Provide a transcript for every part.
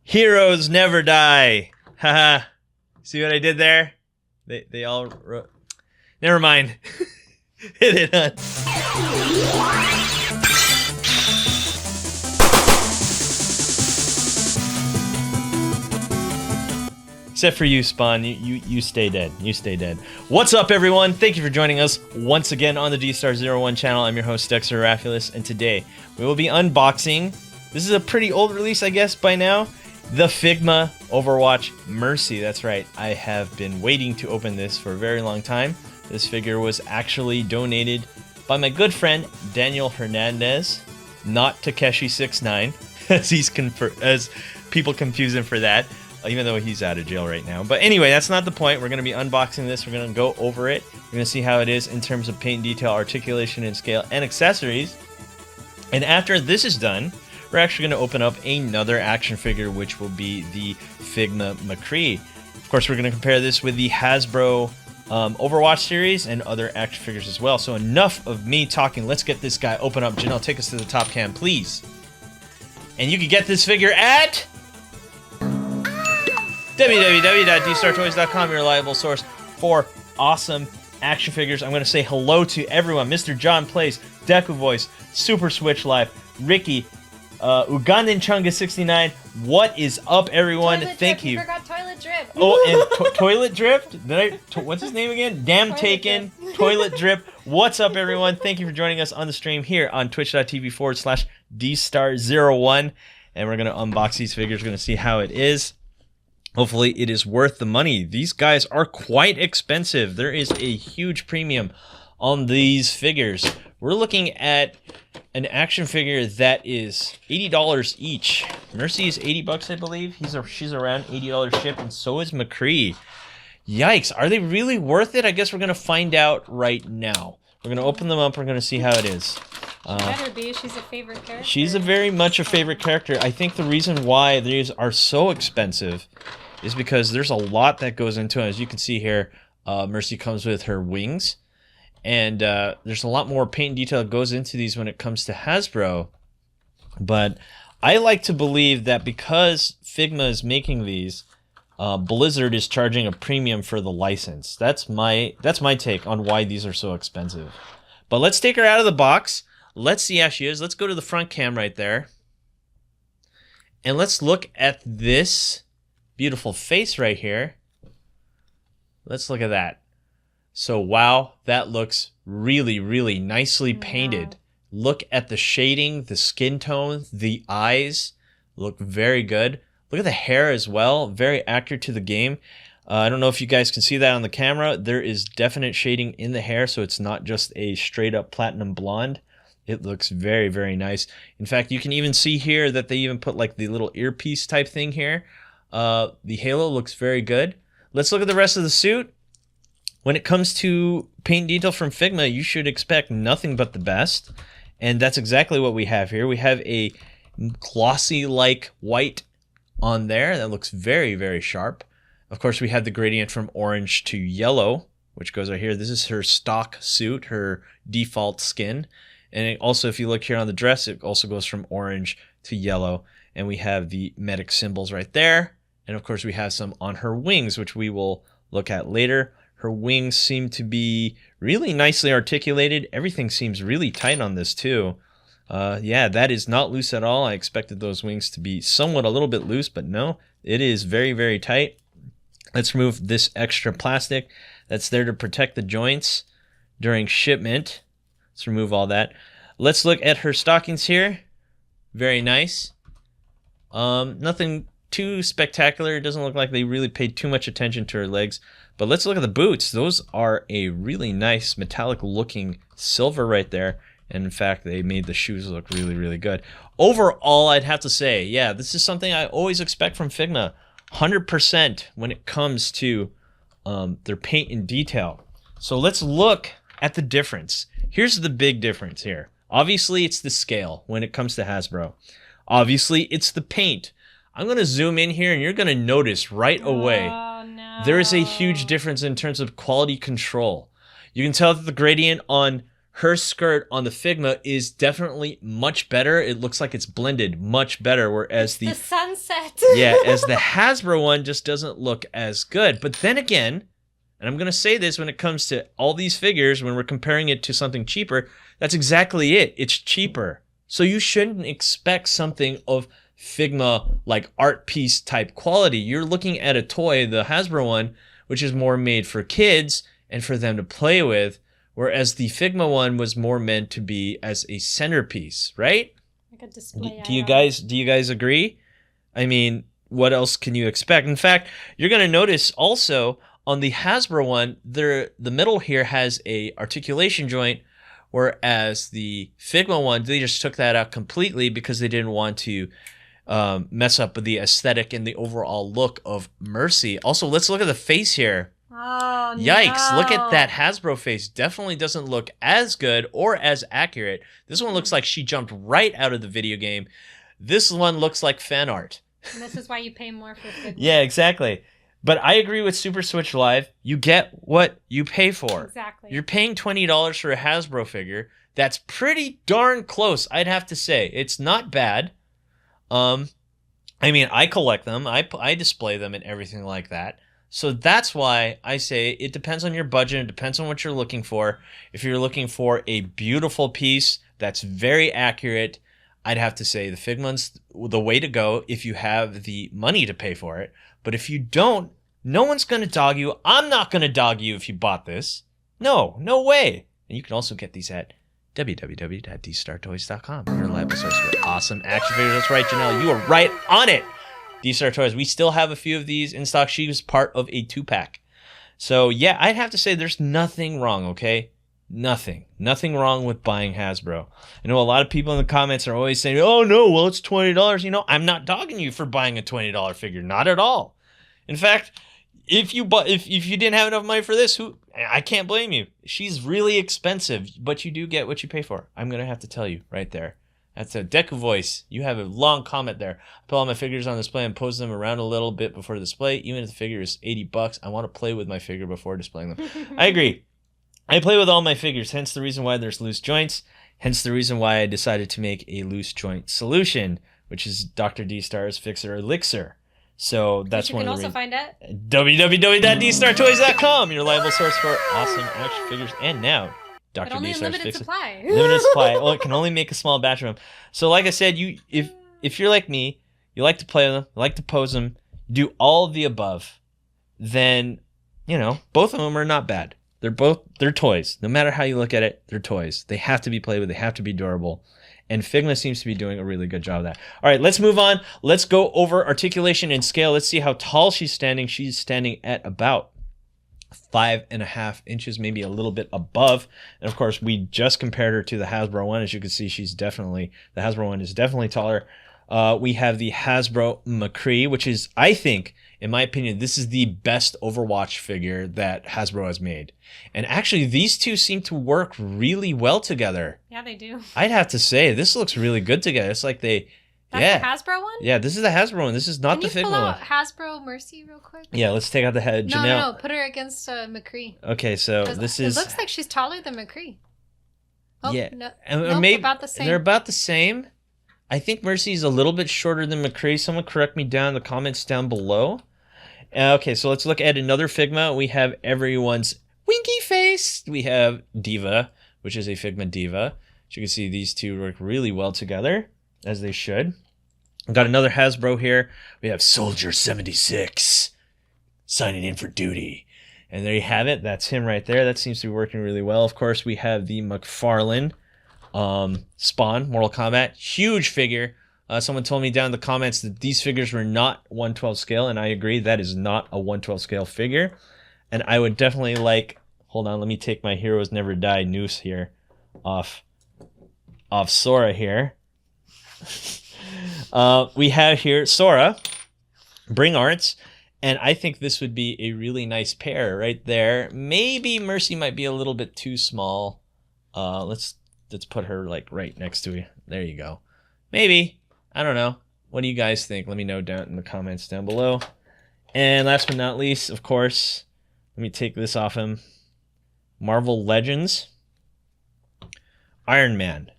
Heroes never die. Haha. See what I did there? They all wrote. Never mind. Hit it, huh? Except for you, Spawn. You stay dead. You stay dead. What's up, everyone? Thank you for joining us once again on the Dstar01 channel. I'm your host, Dexter Arafiles, and today we will be unboxing. This is a pretty old release, I guess, by now. The Figma Overwatch Mercy. That's right. I have been waiting to open this for a very long time. This figure was actually donated by my good friend Daniel Hernandez, not Takeshi69, as people confuse him for that, even though he's out of jail right now. But anyway, that's not the point. We're going to be unboxing this. We're going to go over it. We're going to see how it is in terms of paint detail, articulation, and scale, and accessories. And after this is done, we're actually going to open up another action figure, which will be the Figma McCree. Of course, we're going to compare this with the Hasbro Overwatch series and other action figures as well. So enough of me talking. Let's get this guy open up. Janelle, take us to the top cam, please. And you can get this figure at www.dstartoys.com, your reliable source for awesome action figures. I'm going to say hello to everyone. Mr. John Plays, Deku Voice, Super Switch Live, Ricky, Ugandan Chunga 69. What is up, everyone? Thank you. Forgot Toilet Drip. Oh, and Toilet Drip? What's his name again? Damn Toilet Taken. Drip. Toilet Drip. What's up, everyone? Thank you for joining us on the stream here on twitch.tv/Dstar01. And we're going to unbox these figures. We're going to see how it is. Hopefully, it is worth the money. These guys are quite expensive. There is a huge premium on these figures. We're looking at an action figure that is $80 each. Mercy is 80 bucks, I believe. She's around $80 shipped, and so is McCree. Yikes, are they really worth it? I guess we're gonna find out right now. We're gonna open them up. We're gonna see how it is. Better be. She's a favorite character. She's very much a favorite character. I think the reason why these are so expensive is because there's a lot that goes into it. As you can see here, Mercy comes with her wings. And there's a lot more paint and detail that goes into these when it comes to Hasbro. But I like to believe that because Figma is making these, Blizzard is charging a premium for the license. That's my take on why these are so expensive. But let's take her out of the box. Let's see how she is. Let's go to the front cam right there. And let's look at this beautiful face right here. Let's look at that. So, wow, that looks really, really nicely painted. Wow. Look at the shading, the skin tone, the eyes look very good. Look at the hair as well, very accurate to the game. I don't know if you guys can see that on the camera. There is definite shading in the hair, so it's not just a straight up platinum blonde. It looks very, very nice. In fact, you can even see here that they even put like the little earpiece type thing here. The halo looks very good. Let's look at the rest of the suit. When it comes to paint detail from Figma, you should expect nothing but the best. And that's exactly what we have here. We have a glossy-like white on there that looks very, very sharp. Of course, we have the gradient from orange to yellow, which goes right here. This is her stock suit, her default skin. And it also, if you look here on the dress, it also goes from orange to yellow. And we have the medic symbols right there. And of course, we have some on her wings, which we will look at later. Her wings seem to be really nicely articulated. Everything seems really tight on this too. Yeah, that is not loose at all. I expected those wings to be somewhat a little bit loose, but no, it is very, very tight. Let's remove this extra plastic that's there to protect the joints during shipment. Let's remove all that. Let's look at her stockings here. Very nice. Nothing too spectacular. It doesn't look like they really paid too much attention to her legs. But let's look at the boots. Those are a really nice metallic looking silver right there. And in fact, they made the shoes look really, really good. Overall, I'd have to say, yeah, this is something I always expect from Figma. 100% when it comes to their paint and detail. So let's look at the difference. Here's the big difference here. Obviously, it's the scale when it comes to Hasbro. Obviously, it's the paint. I'm going to zoom in here and you're going to notice right away there is a huge difference in terms of quality control. You can tell that the gradient on her skirt on the Figma is definitely much better. It looks like it's blended much better, whereas the sunset. yeah, as the Hasbro one just doesn't look as good. But then again, and I'm going to say this when it comes to all these figures, when we're comparing it to something cheaper, that's exactly it. It's cheaper. So you shouldn't expect something of Figma like art piece type quality. You're looking at a toy, the Hasbro one, which is more made for kids and for them to play with, whereas the Figma one was more meant to be as a centerpiece, right? Like a display. Do you guys agree? I mean, what else can you expect? In fact, you're going to notice also on the Hasbro one, the middle here has a articulation joint, whereas the Figma one, they just took that out completely because they didn't want to mess up with the aesthetic and the overall look of Mercy. Also, let's look at the face here. Oh, yikes, no. look at that Hasbro face. Definitely doesn't look as good or as accurate. This one looks like she jumped right out of the video game. This one looks like fan art. And this is why you pay more for Figma. Yeah, exactly. But I agree with Super Switch Live. You get what you pay for. Exactly. You're paying $20 for a Hasbro figure. That's pretty darn close, I'd have to say. It's not bad. I mean, I collect them. I display them and everything like that. So that's why I say it depends on your budget. It depends on what you're looking for. If you're looking for a beautiful piece that's very accurate, I'd have to say the Figma's the way to go if you have the money to pay for it. But if you don't, no one's going to dog you. I'm not going to dog you if you bought this. No way. And you can also get these at www.dstartoys.com. Your reliable source for awesome action figures. That's right, Janelle. You are right on it. Dstar Toys. We still have a few of these in stock. She was part of a 2-pack. So, yeah, I'd have to say there's nothing wrong, okay? Nothing wrong with buying Hasbro. I know a lot of people in the comments are always saying, oh, no, well, it's $20. You know, I'm not dogging you for buying a $20 figure. Not at all. In fact, if you didn't have enough money for this, I can't blame you. She's really expensive, but you do get what you pay for. I'm going to have to tell you right there. That's a Deku Voice. You have a long comment there. I put all my figures on display and pose them around a little bit before the display. Even if the figure is $80, I want to play with my figure before displaying them. I agree. I play with all my figures, hence the reason why there's loose joints, hence the reason why I decided to make a loose joint solution, which is Dr. D-Star's Fixer Elixir. So that's one of the reasons. You can also find at www.dstartoys.com, your reliable source for awesome action figures. And now, Dr. But only D-Star's limited Fixer. supply. Limited supply. Well, it can only make a small batch of them. So like I said, if you're like me, you like to play with them, you like to pose them, do all of the above, then, you know, both of them are not bad. They're toys. No matter how you look at it, they're toys. They have to be played with. They have to be durable. And Figma seems to be doing a really good job of that. All right, let's move on. Let's go over articulation and scale. Let's see how tall she's standing. She's standing at about 5.5 inches, maybe a little bit above. And of course, we just compared her to the Hasbro one. As you can see, the Hasbro one is definitely taller. We have the Hasbro McCree, which is, I think, in my opinion, this is the best Overwatch figure that Hasbro has made. And actually, these two seem to work really well together. Yeah, they do. I'd have to say, this looks really good together. It's like That's the Hasbro one? Yeah, this is the Hasbro one. This is not the Figma one. Can you pull out Hasbro Mercy real quick? Yeah, let's take out the head. Janelle. No. Put her against McCree. Okay, so this is... It looks like she's taller than McCree. Oh, yeah. No, maybe about the same. They're about the same. I think Mercy's a little bit shorter than McCree. Someone correct me down in the comments down below. Okay, so let's look at another Figma. We have everyone's winky face. We have Diva, which is a Figma Diva. As you can see, these two work really well together, as they should. We've got another Hasbro here. We have Soldier 76 signing in for duty. And there you have it. That's him right there. That seems to be working really well. Of course, we have the McFarlane Spawn, Mortal Kombat. Huge figure. Someone told me down in the comments that these figures were not 1/12 scale, and I agree. That is not a 1/12 scale figure. And I would definitely like... Hold on, let me take my Heroes Never Die noose here off Sora here. We have here Sora, Bring Arts, and I think this would be a really nice pair right there. Maybe Mercy might be a little bit too small. Let's put her like right next to you. There you go. Maybe. I don't know. What do you guys think? Let me know down in the comments down below. And last but not least, of course, let me take this off him. Marvel Legends. Iron Man.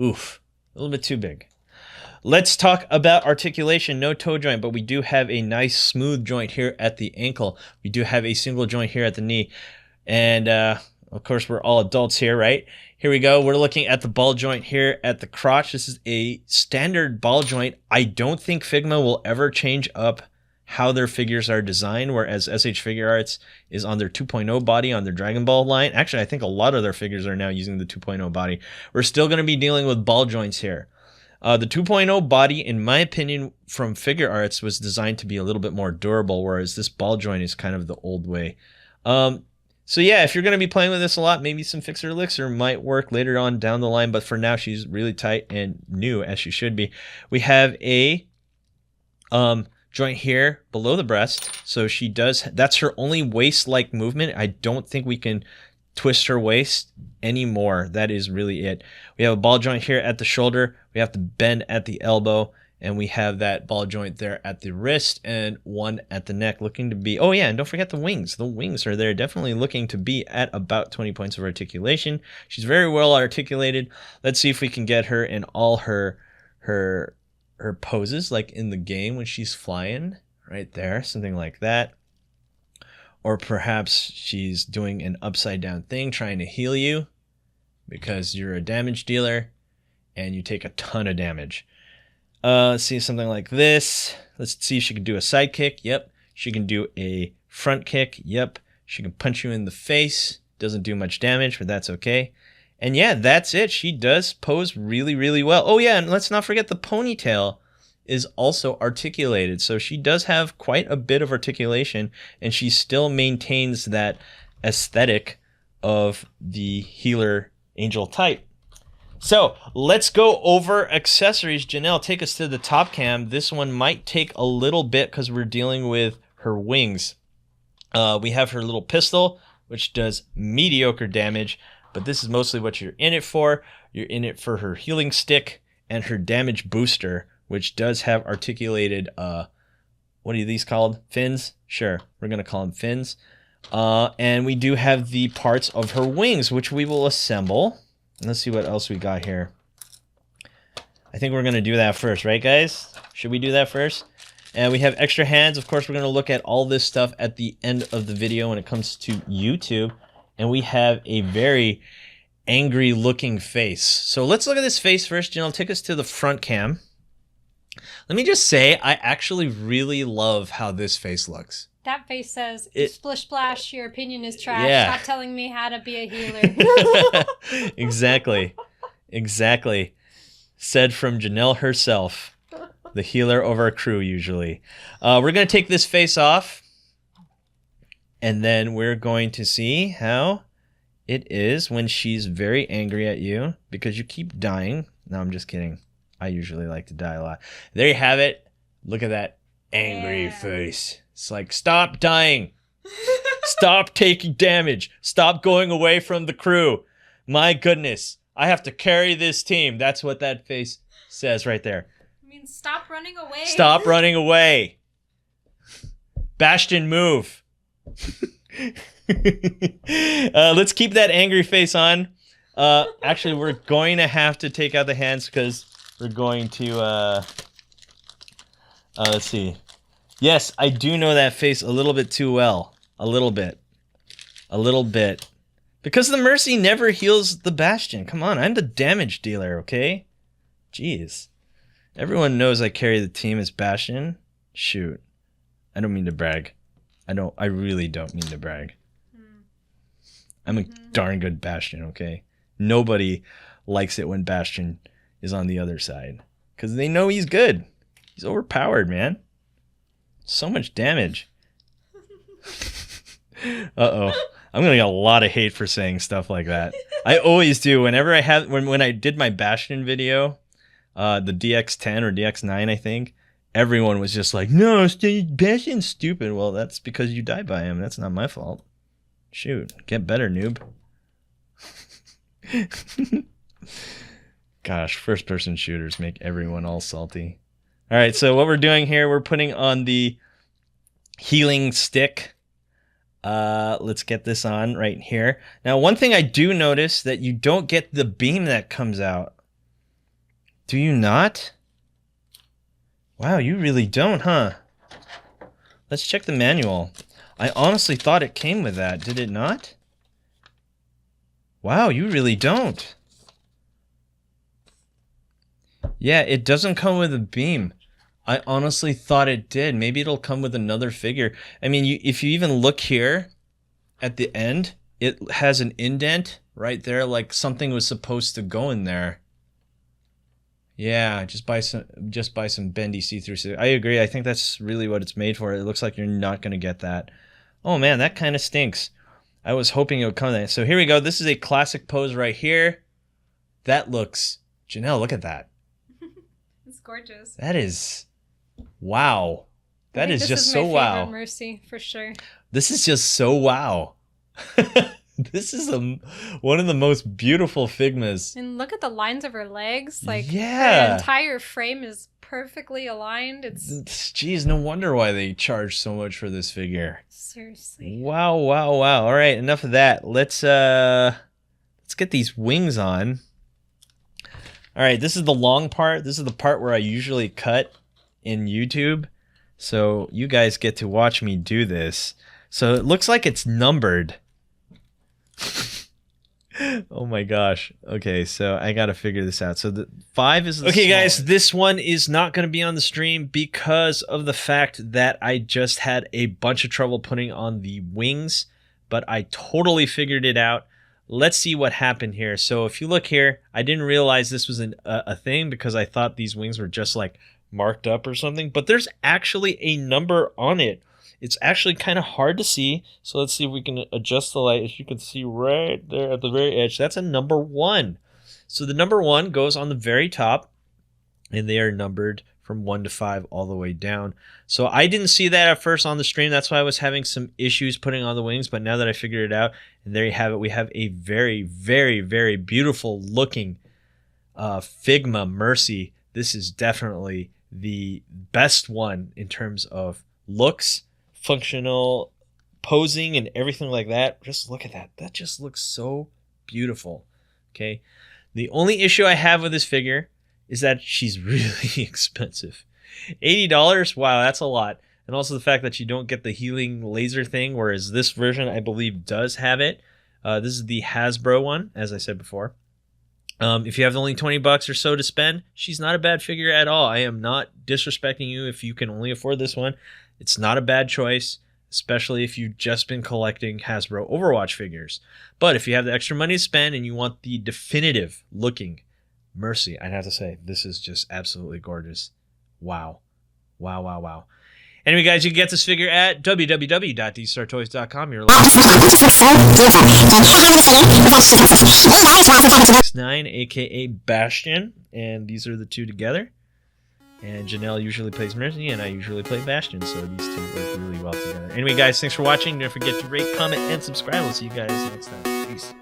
Oof, a little bit too big. Let's talk about articulation. No toe joint, but we do have a nice smooth joint here at the ankle. We do have a single joint here at the knee. And of course, we're all adults here, right? Here we go. We're looking at the ball joint here at the crotch. This is a standard ball joint. I don't think Figma will ever change up how their figures are designed, whereas SH Figure Arts is on their 2.0 body on their Dragon Ball line. Actually, I think a lot of their figures are now using the 2.0 body. We're still going to be dealing with ball joints here. The 2.0 body, in my opinion, from Figure Arts was designed to be a little bit more durable, whereas this ball joint is kind of the old way. So yeah, if you're going to be playing with this a lot, maybe some Fixer Elixir might work later on down the line, but for now, she's really tight and new, as she should be. We have a joint here below the breast, so she does, that's her only waist-like movement. I don't think we can twist her waist anymore. That is really it. We have a ball joint here at the shoulder, we have to bend at the elbow, and we have that ball joint there at the wrist and one at the neck, looking to be, oh yeah, and don't forget the wings. The wings are there, definitely looking to be at about 20 points of articulation. She's very well articulated. Let's see if we can get her in all her poses, like in the game when she's flying, right there, something like that. Or perhaps she's doing an upside down thing, trying to heal you because you're a damage dealer and you take a ton of damage. Let's see, something like this. Let's see if she can do a side kick. Yep. She can do a front kick. Yep. She can punch you in the face. Doesn't do much damage, but that's okay. And yeah, that's it. She does pose really, really well. Oh yeah, and let's not forget the ponytail is also articulated. So she does have quite a bit of articulation, and she still maintains that aesthetic of the healer angel type. So let's go over accessories. Janelle, take us to the top cam. This one might take a little bit because we're dealing with her wings. We have her little pistol, which does mediocre damage, but this is mostly what you're in it for. You're in it for her healing stick and her damage booster, which does have articulated, what are these called? Fins? Sure, we're going to call them fins. And we do have the parts of her wings, which we will assemble. Let's see what else we got here. I think we're going to do that first, right, guys? Should we do that first? And we have extra hands. Of course, we're going to look at all this stuff at the end of the video when it comes to YouTube. And we have a very angry-looking face. So let's look at this face first. Janelle, take us to the front cam. Let me just say, I actually really love how this face looks. That face says, splish splash, your opinion is trash. Yeah. Stop telling me how to be a healer. Exactly. Exactly. Said from Janelle herself. The healer of our crew, usually. We're going to take this face off. And then we're going to see how it is when she's very angry at you because you keep dying. No, I'm just kidding. I usually like to die a lot. There you have it. Look at that angry face. It's like, stop dying. Stop taking damage. Stop going away from the crew. My goodness. I have to carry this team. That's what that face says right there. I mean, stop running away. Stop running away. Bastion, move. Let's keep that angry face on. Actually, we're going to have to take out the hands because we're going to... let's see. Yes, I do know that face a little bit too well. A little bit. A little bit. Because the Mercy never heals the Bastion. Come on, I'm the damage dealer, okay? Jeez. Everyone knows I carry the team as Bastion. Shoot. I don't mean to brag. I really don't mean to brag. I'm a darn good Bastion, okay? Nobody likes it when Bastion is on the other side. Because they know he's good. He's overpowered, man. So much damage. Uh-oh. I'm going to get a lot of hate for saying stuff like that. I always do. Whenever I have... When I did my Bastion video, the DX10 or DX9, I think, everyone was just like, no, Bastion's stupid. Well, that's because you die by him. That's not my fault. Shoot. Get better, noob. Gosh, first-person shooters make everyone all salty. All right, so what we're doing here, we're putting on the healing stick Let's get this on right here. Now, one thing I do notice that you don't get the beam that comes out. Do you not? Wow, you really don't, huh? Let's check the manual. I honestly thought it came with that. Did it not? Wow, you really don't. Yeah, it doesn't come with a beam. I honestly thought it did. Maybe it'll come with another figure. I mean, if you even look here at the end, it has an indent right there, like something was supposed to go in there. Yeah, just buy some bendy see-through. I agree. I think that's really what it's made for. It looks like you're not going to get that. Oh man, that kind of stinks. I was hoping it would come there. So here we go. This is a classic pose right here. That looks... Janelle, look at that. It's gorgeous. That is... Wow. That is just so wow. Mercy, for sure. This is just so wow. This is one of the most beautiful Figmas. And look at the lines of her legs. Like, yeah. Her entire frame is perfectly aligned. It's... Geez, no wonder why they charge so much for this figure. Seriously. Wow, wow, wow. All right, enough of that. Let's get these wings on. All right, this is the long part. This is the part where I usually cut in YouTube. So you guys get to watch me do this. So it looks like it's numbered. Oh my gosh. Okay, so I gotta figure this out. So the 5 is the smallest. Guys, this one is not gonna be on the stream because of the fact that I just had a bunch of trouble putting on the wings, but I totally figured it out. Let's see what happened here. So if you look here, I didn't realize this was a thing because I thought these wings were just like marked up or something, but there's actually a number on it. It's actually kind of hard to see, so let's see if we can adjust the light. As you can see right there at the very edge, that's a number 1. So the number 1 goes on the very top, and they are numbered from 1 to 5 all the way down. So I didn't see that at first on the stream. That's why I was having some issues putting on the wings, but now that I figured it out, and there you have it. We have a very, very, very beautiful looking Figma Mercy. This is definitely the best one in terms of looks, functional posing, and everything like that. Just look at that. That just looks so beautiful. Okay. The only issue I have with this figure is that she's really expensive. $80. Wow, that's a lot. And also the fact that you don't get the healing laser thing, whereas this version, I believe, does have it. This is the Hasbro one, as I said before. If you have only $20 or so to spend, she's not a bad figure at all. I am not disrespecting you if you can only afford this one. It's not a bad choice, especially if you've just been collecting Hasbro Overwatch figures. But if you have the extra money to spend and you want the definitive looking Mercy, I'd have to say, this is just absolutely gorgeous. Wow. Wow, wow, wow. Anyway, guys, you can get this figure at www.dstar01theme.com. You're X9, aka Bastion, and these are the two together. And Janelle usually plays Mercy, and I usually play Bastion, so these two work really well together. Anyway, guys, thanks for watching. Don't forget to rate, comment, and subscribe. We'll see you guys next time. Peace.